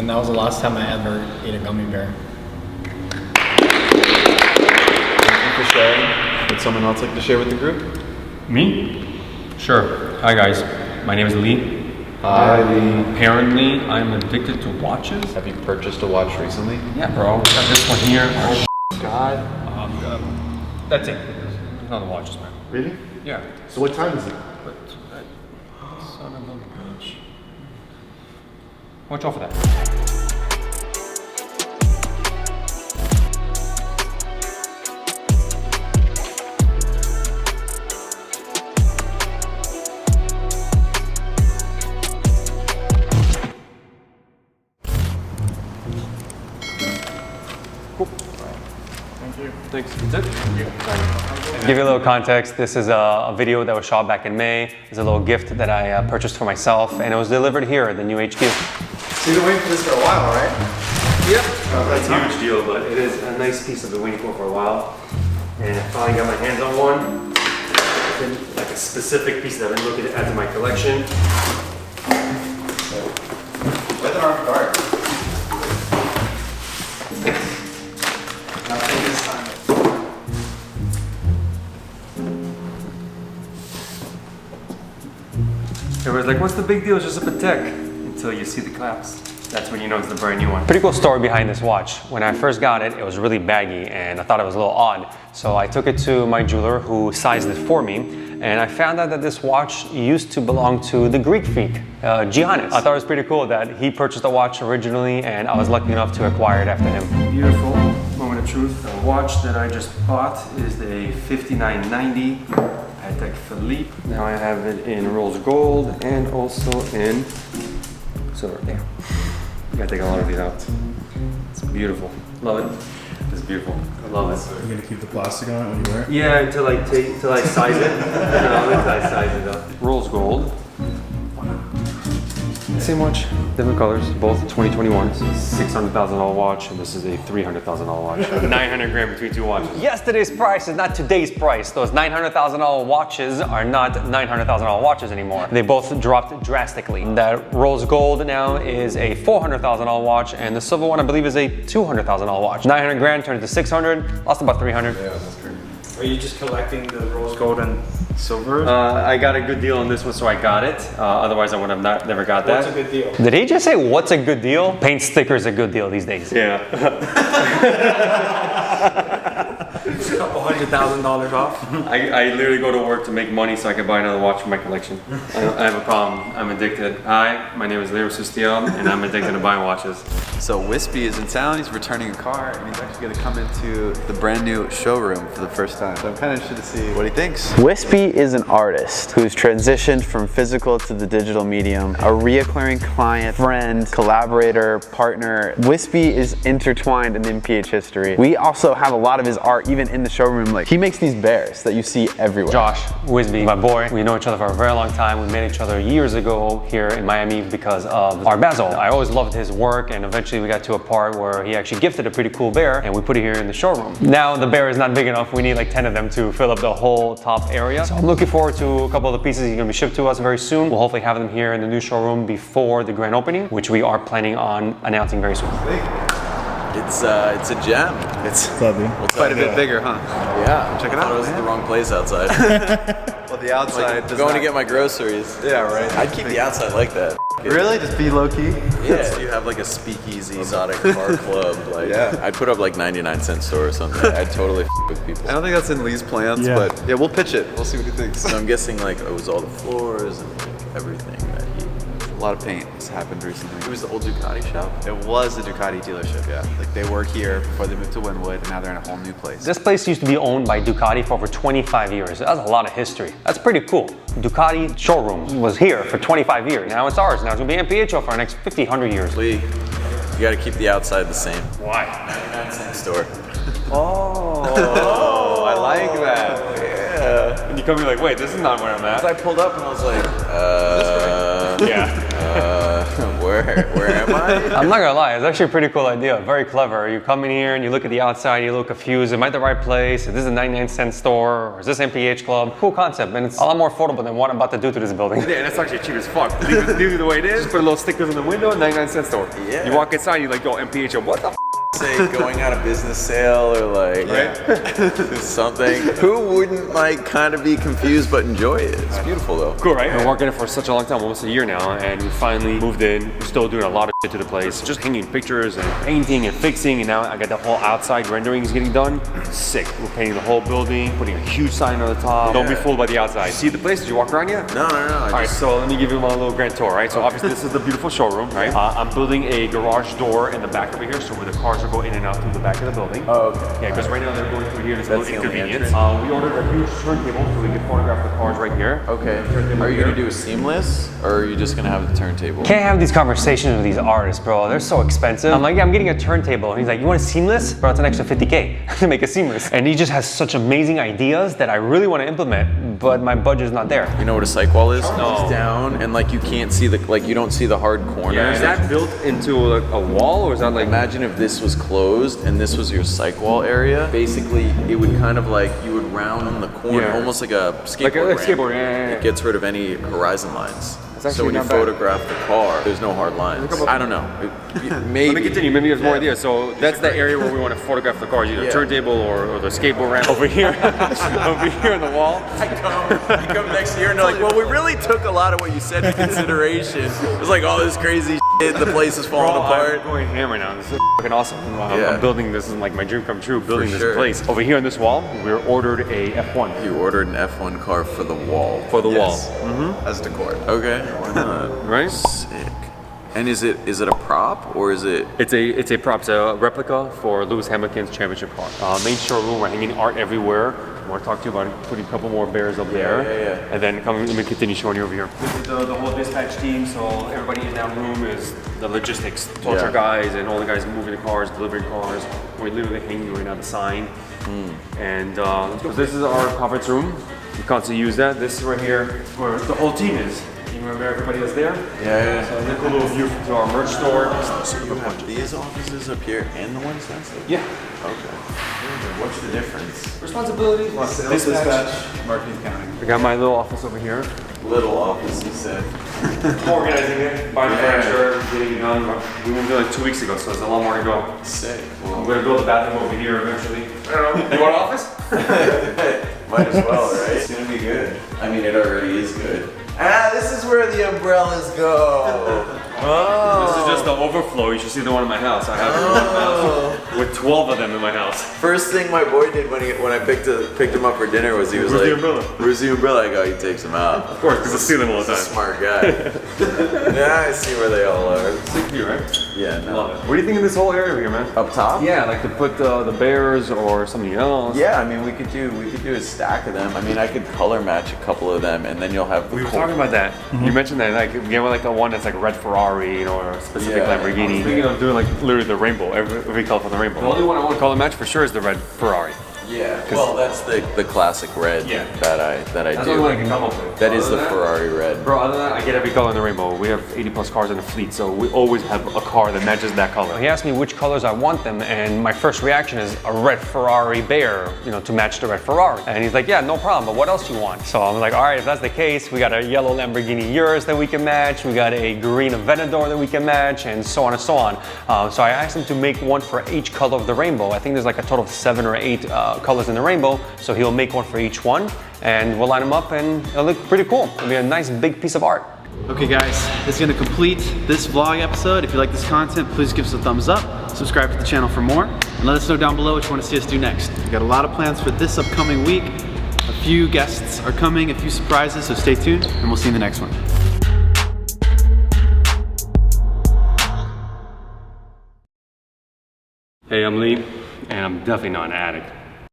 And that was the last time I ever ate a gummy bear. Thank you for sharing. Would someone else like to share with the group? Me? Sure. Hi guys, my name is Lee. Hi Lee. Apparently, I'm addicted to watches. Have you purchased a watch recently? Yeah, bro. Got this one here. Oh, God. That's it. There's not the watches, man. Really? Yeah. So what time is it? But, son of a bitch. Watch out for that. Thanks. That's it? To give you a little context, this is a video that was shot back in May. It's a little gift that I purchased for myself, and it was delivered here at the new HQ. So you've been waiting for this for a while, right? Yep. It's a huge deal, but it is a nice piece I've been waiting for a while. And I finally got my hands on one. It's been like a specific piece that I've been looking to add to my collection. Let them off guard. Everyone's like, what's the big deal? It's just a Patek. Until you see the clasps. That's when you know it's the brand new one. Pretty cool story behind this watch. When I first got it, it was really baggy and I thought it was a little odd. So I took it to my jeweler who sized it for me. And I found out that this watch used to belong to the Greek freak, Giannis. I thought it was pretty cool that he purchased the watch originally and I was lucky enough to acquire it after him. Beautiful moment of truth. The watch that I just bought is a 5990 Patek Philippe. Now I have it in rose gold and also in silver. Yeah. I gotta take a lot of these out. It's beautiful. Love it. It's beautiful. I love it. You're gonna keep the plastic on it when you wear it? Yeah, until I size it. Until I size it up. Rose gold. Same watch, different colors, both 2021. This is a $600,000 watch, and this is a $300,000 watch. 900 grand between two watches. Yesterday's price is not today's price. Those $900,000 watches are not $900,000 watches anymore. They both dropped drastically. That rose gold now is a $400,000 watch, and the silver one I believe is a $200,000 watch. 900 grand turned to 600, lost about 300. Yeah, that's great. Are you just collecting the rose gold and silver? I got a good deal on this one, so I got it. Otherwise, I would have never got that. What's a good deal? Did he just say, what's a good deal? Paint sticker is a good deal these days. Yeah. It's a couple $100,000 off. I literally go to work to make money so I can buy another watch for my collection. I have a problem. I'm addicted. Hi, my name is Leo Sustiel, and I'm addicted to buying watches. So Wispy is in town, he's returning a car, and he's actually gonna come into the brand new showroom for the first time. So I'm kind of interested to see what he thinks. Wispy is an artist who's transitioned from physical to the digital medium, a reoccurring client, friend, collaborator, partner. Wispy is intertwined in MPH history. We also have a lot of his art even in the showroom. Like, he makes these bears that you see everywhere. Josh Wisby, my boy. We know each other for a very long time. We met each other years ago here in Miami because of Art Basel. I always loved his work, and eventually we got to a part where he actually gifted a pretty cool bear, and we put it here in the showroom. Now the bear is not big enough. We need like 10 of them to fill up the whole top area. So I'm looking forward to a couple of the pieces he's gonna be shipped to us very soon. We'll hopefully have them here in the new showroom before the grand opening, which we are planning on announcing very soon. It's a gem. It's quite a bit bigger, huh? Yeah. Check it out. It was the wrong place outside. Well, the outside does Going not... to get my groceries. Yeah, right. I'd keep the outside like that. Really? Just be low key? Yeah, you have like a speakeasy exotic car club. Like, Yeah. I'd put up like 99-cent store or something. I'd totally with people. I don't think that's in Lee's plans, but yeah, we'll pitch it. We'll see what he thinks. So I'm guessing like it was all the floors and everything that he. A lot of paint has happened recently. It was the old Ducati shop. It was a Ducati dealership, yeah. Like, they were here before they moved to Wynwood, and now they're in a whole new place. This place used to be owned by Ducati for over 25 years. That's a lot of history. That's pretty cool. Ducati showroom was here for 25 years. Now it's ours. Now it's gonna be MPH for the next 50, 100 years. Lee, you got to keep the outside the same. Why? 99-cent store. Oh, I like that. Yeah. And you come here like, wait, this is not where I'm at. I pulled up and I was like, Yeah. where Where am I? I'm not gonna lie, it's actually a pretty cool idea. Very clever. You come in here and you look at the outside, you look confused. Am I at the right place? Is this a 99-cent store? Or is this MPH Club? Cool concept, and it's a lot more affordable than what I'm about to do to this building. Yeah, and it's actually cheap as fuck. Leave it the way it is. Put a little stickers in the window, 99-cent store. Yeah. You walk inside, you're like, yo, MPH, yo, what the f? Say going on a business sale or like something. Who wouldn't like kind of be confused but enjoy it? It's beautiful though. Cool, right? I've been working it for such a long time, almost a year now, and we finally moved in. We're still doing a lot of shit to the place. Just hanging pictures and painting and fixing, and now I got the whole outside renderings getting done. Sick. We're painting the whole building, putting a huge sign on the top. Don't be fooled by the outside. See the place? Did you walk around yet? No. All right, so let me give you my little grand tour, right? So obviously this is the beautiful showroom, right? I'm building a garage door in the back over here, so where the cars will go in and out through the back of the building. Oh, okay. Yeah, because right now they're going through here and it's a That's little the only inconvenience. entrance. We ordered a huge turntable so we can photograph the cars right here. Okay. Are you gonna do a seamless or are you just gonna have the turntable? Can't have these conversations with these artists, bro. They're so expensive. I'm like, yeah, I'm getting a turntable. And he's like, you want a seamless? Bro, it's an extra 50K to make a seamless. And he just has such amazing ideas that I really want to implement, but my budget's not there. You know what a cyc wall is? No. It's down and like you can't see you don't see the hard corners. Is that built into like a wall or is that like... Imagine if this was closed and this was your cyc wall area. Basically, it would kind of like, you would round the corner, Yeah. almost like a skateboard Like a ramp. skateboard, yeah. It gets rid of any horizon lines. actually So when you not bad. photograph the car, there's no hard lines. I don't know. Maybe. Let me continue. Maybe there's more ideas. So that's the area where we want to photograph the cars, either turntable or the skateboard ramp over here, over here on the wall. I come next year and they're like, well, we really took a lot of what you said into consideration. It was like all this crazy shit, the place is falling apart. I'm going hammer now. This is fucking awesome. Yeah. I'm building this. Is like my dream come true. Building sure. this place. Over here on this wall, we ordered a F1. You ordered an F1 car for the wall. For the wall. As decor. Okay, why not? Right? Sick. And is it a prop or is it? It's a prop, it's a replica for Lewis Hamilton's championship car. Main showroom, we're hanging art everywhere. I want to talk to you about putting a couple more bears up there. Yeah. And then let me continue showing you over here. This is the whole dispatch team, so everybody in that room is the logistics. Torture guys and all the guys moving the cars, delivering cars. We're literally hanging right now the sign. And so this is our conference room. We constantly use that. This is right here where the whole team is. You remember everybody that's there? Yeah. So a little view to our merch store. So you have these offices up here and the ones downstairs? Yeah. Okay. What's the difference? Responsibility. Sales dispatch, marketing, accounting. I got my little office over here. Little office, you said. Organizing it, buying furniture, getting it done. We moved in like 2 weeks ago, so there's a lot more to go. Sick. I'm gonna build a bathroom over here eventually. I don't know. You want an office? Might as well, right? It's gonna be good. I mean, it already is good. Ah, this is where the umbrellas go. This is just the overflow. You should see the one in my house. I have it in my house with 12 of them in my house. First thing my boy did when I picked him up for dinner was he was Where's like, the umbrella? "Where's the umbrella?" I go, "He takes them out." Of course, because I see them all the He's a time. smart guy. Yeah, I see where they all are. Sick view, right? Yeah, no. Love it. What do you think of this whole area here, man? Up top? Yeah, like to put the bears or something else. Yeah, I mean, we could do a stack of them. I mean, I could color match a couple of them, and then you'll have the We were core. talking about that. You mentioned that, like, you have like a one that's like red Ferrari, you know, or a specific Yeah. Lamborghini. I was thinking of doing like literally the rainbow, every color from the rainbow. The only one I want to color match for sure is the red Ferrari. Yeah. Well, that's the classic red Yeah. that I That's the do. only one I can come up with. That is Other the than that- Ferrari red. Bro, other than that, I get every color in the rainbow. We have 80 plus cars in the fleet, so we always have a car that matches that color. He asked me which colors I want them, and my first reaction is a red Ferrari bear, you know, to match the red Ferrari. And he's like, yeah, no problem, but what else do you want? So I'm like, all right, if that's the case, we got a yellow Lamborghini Urus that we can match, we got a green Aventador that we can match, and so on and so on. So I asked him to make one for each color of the rainbow. I think there's like a total of 7 or 8 colors in the rainbow, so he'll make one for each one, and we'll line them up, and it'll look pretty cool. It'll be a nice big piece of art. Okay guys, this is gonna complete this vlog episode. If you like this content, please give us a thumbs up, subscribe to the channel for more, and let us know down below what you want to see us do next. We've got a lot of plans for this upcoming week. A few guests are coming, a few surprises, so stay tuned, and we'll see you in the next one. Hey, I'm Lee, and I'm definitely not an addict.